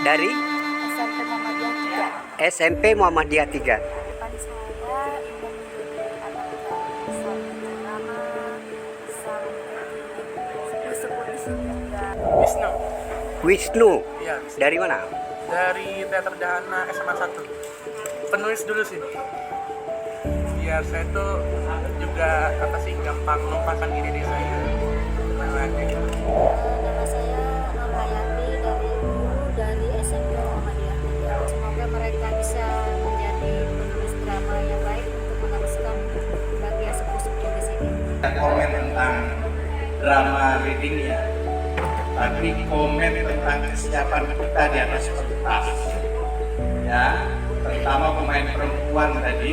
Dari SMP Muhammadiyah 3. SMP Muhammadiyah 3. Depan saya ingin menjadi anak yang bisa berceramah, bisa menjadi sepuh-sepuh di sini juga. Wisnu. Wisnu. Iya. Dari mana? Dari Teater Dahana SMA 1. Penulis dulu sih. Biar saya tuh juga gampang melupakan diri saya. Nama saya Nurhayati dari guru dari SMP Muhammadiyah 3. Semoga mereka bisa menjadi penulis drama yang baik untuk meneruskan bagi sepuh-sepuh di sini. Komen tentang drama readingnya, tapi komen tentang kesiapan kita di atas pentas. Ya, terutama pemain perempuan tadi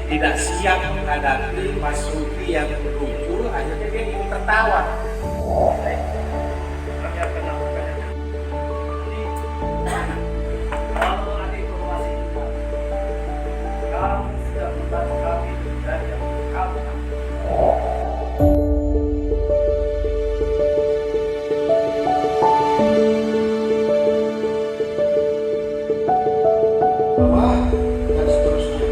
tidak siap menghadapi Mas Rudy yang lucu, akhirnya dia ingin tertawa. Dan seterusnya.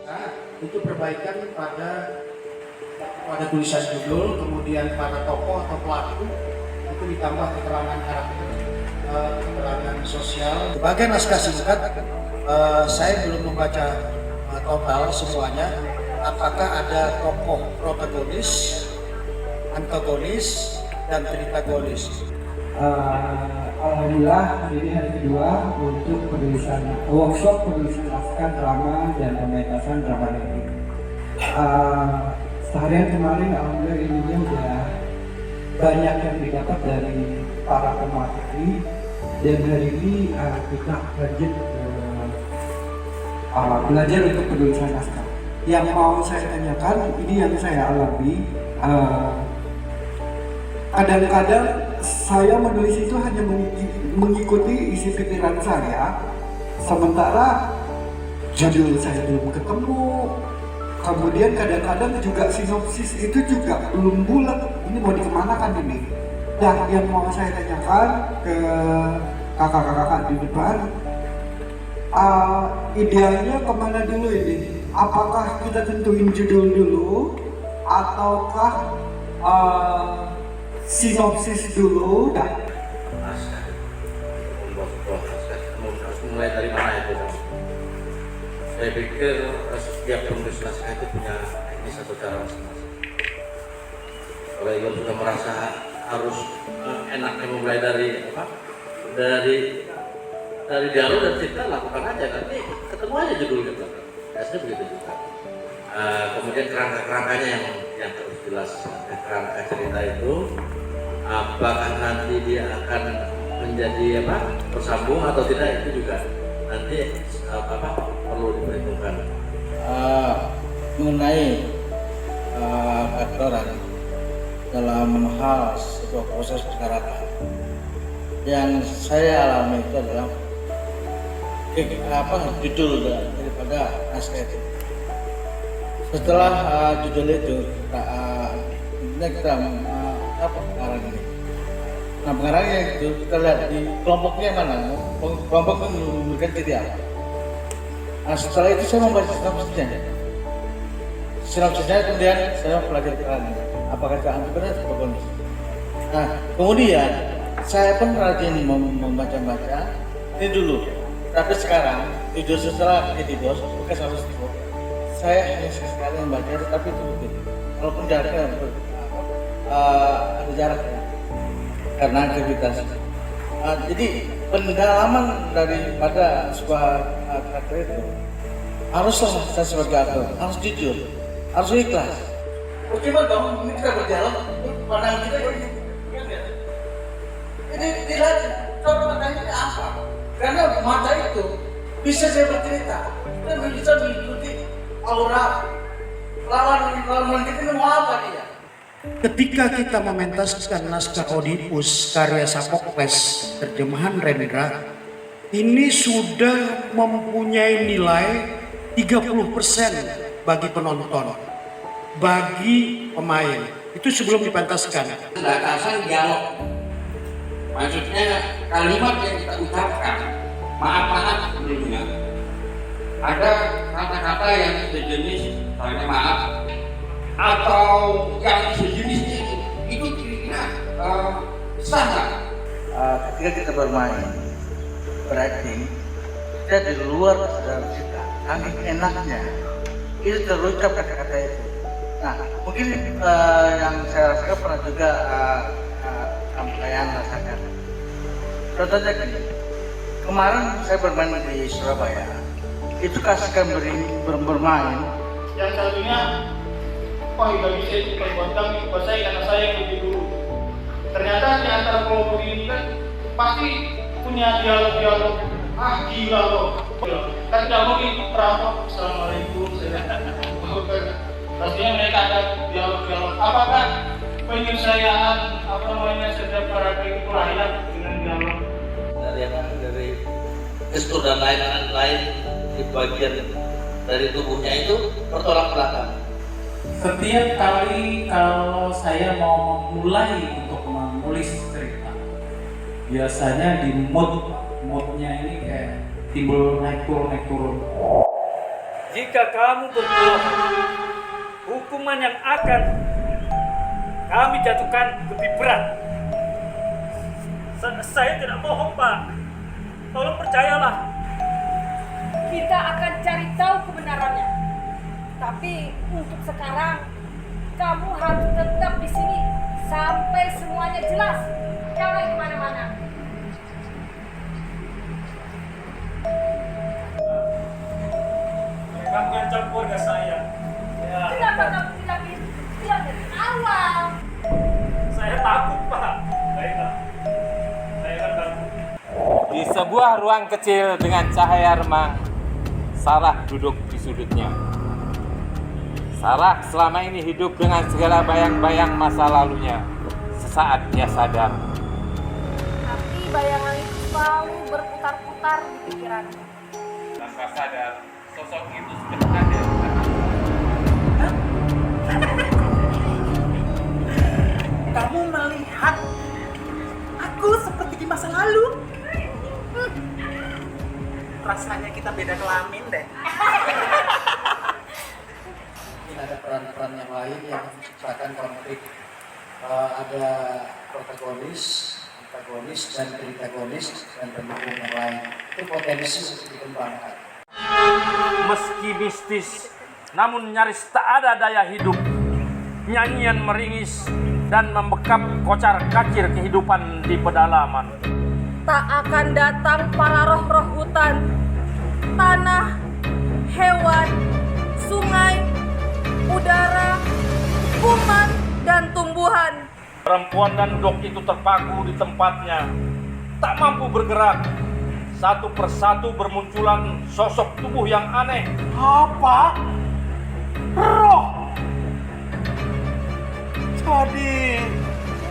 Nah, itu perbaikan pada tulisan judul, kemudian pada tokoh atau pelaku itu ditambah keterangan karakter, keterangan sosial. Sebagai naskah singkat, saya belum membaca total semuanya. Apakah ada tokoh protagonis, antagonis, dan tritagonis? Alhamdulillah ini hari kedua untuk penulisan workshop penulisan naskah drama dan pementasan drama ini. Seharian kemarin alhamdulillah ininya udah banyak yang didapat dari para pemateri, dan hari ini kita lanjut belajar untuk penulisan naskah. Yang mau saya tanyakan, ini yang saya alami, kadang-kadang saya menulis itu hanya mengikuti isi pikiran saya, sementara judul saya belum ketemu. Kemudian kadang-kadang juga sinopsis itu juga belum bulat. Ini mau dikemanakan ini? Dan yang mau saya tanyakan ke kakak-kakak di depan, idealnya kemana dulu ini? Apakah kita tentuin judul dulu, ataukah sinopsis dulu? Naskah, membuat sebuah naskah, harus mulai dari mana itu? Saya pikir setiap penulis naskah itu punya teknis atau cara masing-masing. Kalau Iwan sudah merasa harus enaknya memulai dari apa? Dari dialog dan cerita, lakukan aja, nanti ketemu aja judulnya belakang. Biasanya begitu juga. Kemudian kerangka-kerangkanya yang harus jelas. Kerangka cerita itu apakah nanti dia akan menjadi bersambung atau tidak, itu juga nanti perlu diperhitungkan. Mengenai keaktoran dalam hal sebuah proses pergerakan, yang saya alami itu adalah judul daripada naskah itu. Setelah judul itu kita pengarang ini. Nah, pengarangnya itu kita lihat di kelompoknya mana, kelompok itu memberikan ciri apa. Nah, setelah itu saya membaca sinopsisnya, kemudian saya pelajari perannya, apakah itu antagonis atau protagonis. Nah, kemudian saya pun rajin membaca ini dulu. Tapi sekarang judul setelah jadi bos, bekas harus bos. Saya hanya sekali membaca, tapi itu betul. Walaupun jaraknya ada jarak ya, karena aktivitas. Jadi pendalaman daripada sebuah karakter itu haruslah saya sebagai aktor harus jujur, harus ikhlas. Coba dong, ini kita berdialog, pandangan kita ini tidak coba matanya apa? Karena mata itu bisa saya bercerita dan bisa mengikuti aura lawan kita mau apa dia. Ketika kita mementaskan naskah Oedipus karya Sophocles terjemahan Rendra, ini sudah mempunyai nilai 30% bagi penonton, bagi pemain. Itu sebelum dipentaskan. Batasan dialog Maksudnya kalimat yang kita ucapkan, maaf sebelumnya. Ada kata-kata yang sejenis, misalnya maaf, atau yang sejenisnya itu kira-kira sah nggak? Ketika kita bermain, berakting, kita di luar kesadaran kita, saking enaknya itu terucap kata-kata itu. Nah, mungkin yang saya rasakan pernah juga kalian rasakan. Contohnya gini, kemarin saya bermain di Surabaya, itu kasihkan bermain. Yang satunya, wah nggak bisa itu perbuatan buat saya karena saya yang lebih dulu. Ternyata di antara kelompok ini kan pasti punya dialog-dialog, gila loh. Kan tidak mungkin perampok, assalamualaikum, pastinya mereka ada dialog-dialog. Apakah penyelesaian setiap karakter itu layak dengan dialog? Dari gestur dan lain-lain di bagian dari tubuhnya itu bertolak belakang. Setiap kali kalau saya mau memulai untuk menulis cerita, biasanya di moodnya ini kayak timbul naik turun. Jika kamu berbohong, hukuman yang akan kami jatuhkan lebih berat. Saya tidak bohong, Pak. Tolong percayalah. Kita akan cari tahu kebenarannya. Tapi untuk sekarang, kamu harus tetap di sini sampai semuanya jelas. Jangan kemana-mana. Mereka mengancam keluarga saya. Ya, Kenapa kamu tidak bilang dari awal? saya takut, Pak. Baiklah. Saya akan takut. Di sebuah ruang kecil dengan cahaya remang, Sarah duduk di sudutnya. Sarah selama ini hidup dengan segala bayang-bayang masa lalunya. Sesaat dia sadar. Tapi bayangan itu selalu berputar-putar di pikirannya. Tanpa sadar, sosok itu sudah ada. Kamu melihat aku seperti di masa lalu. Rasanya kita beda kelamin deh. Ada peran-peran yang lain yang menciptakan konflik. Ada protagonis, antagonis, dan antagonis dan pendukung yang lain. Itu potensi untuk dikembangkan. Meski mistis, namun nyaris tak ada daya hidup. Nyanyian meringis dan membekap kocar-kacir kehidupan di pedalaman. Tak akan datang para roh-roh hutan, tanah, hewan, sungai, udara, kuman, dan tumbuhan. Perempuan dan dok itu terpaku di tempatnya, tak mampu bergerak. Satu persatu bermunculan sosok tubuh yang aneh. Apa? Roh. Jadi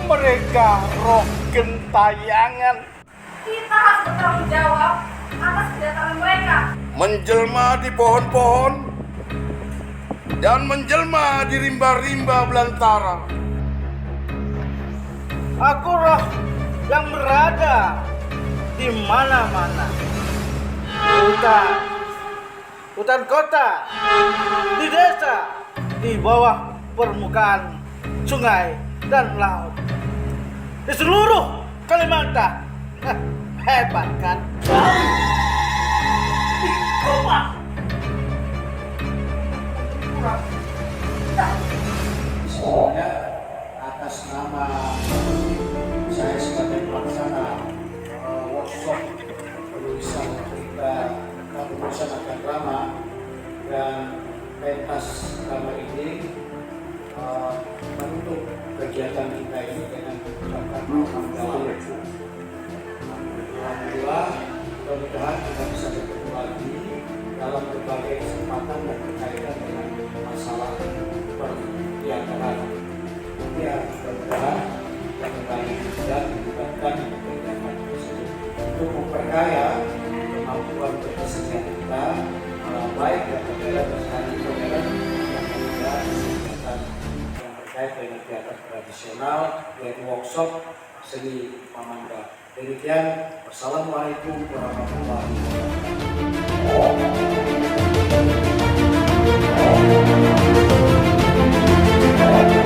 mereka roh gentayangan. Kita harus bertanggung jawab atas kedatangan mereka. Menjelma di pohon-pohon dan menjelma di rimba-rimba belantara. Aku roh yang berada di mana-mana. Hutan kota, di desa, di bawah permukaan sungai dan laut. Di seluruh Kalimantan. Hebat kan? Sebenarnya atas nama saya sebagai pelaksana workshop penulisan cerita penulisan akan drama dan pentas drama ini menutup kegiatan kita ini dengan mengucapkan alhamdulillah. Alhamdulillah, mudah-mudahan kita bisa bertemu lagi dalam berbagai kesempatan yang berkaitan dengan masalah perniagaan. Ya, mudah-mudahan kita kembali dan melibatkan kegiatan tersebut untuk memperkaya kemampuan berkesenian kita, baik dan modern berkali modern yang juga kegiatan yang terkait dengan kegiatan tradisional, yaitu workshop seni Mamanda. Demikian, wassalamualaikum warahmatullahi wabarakatuh.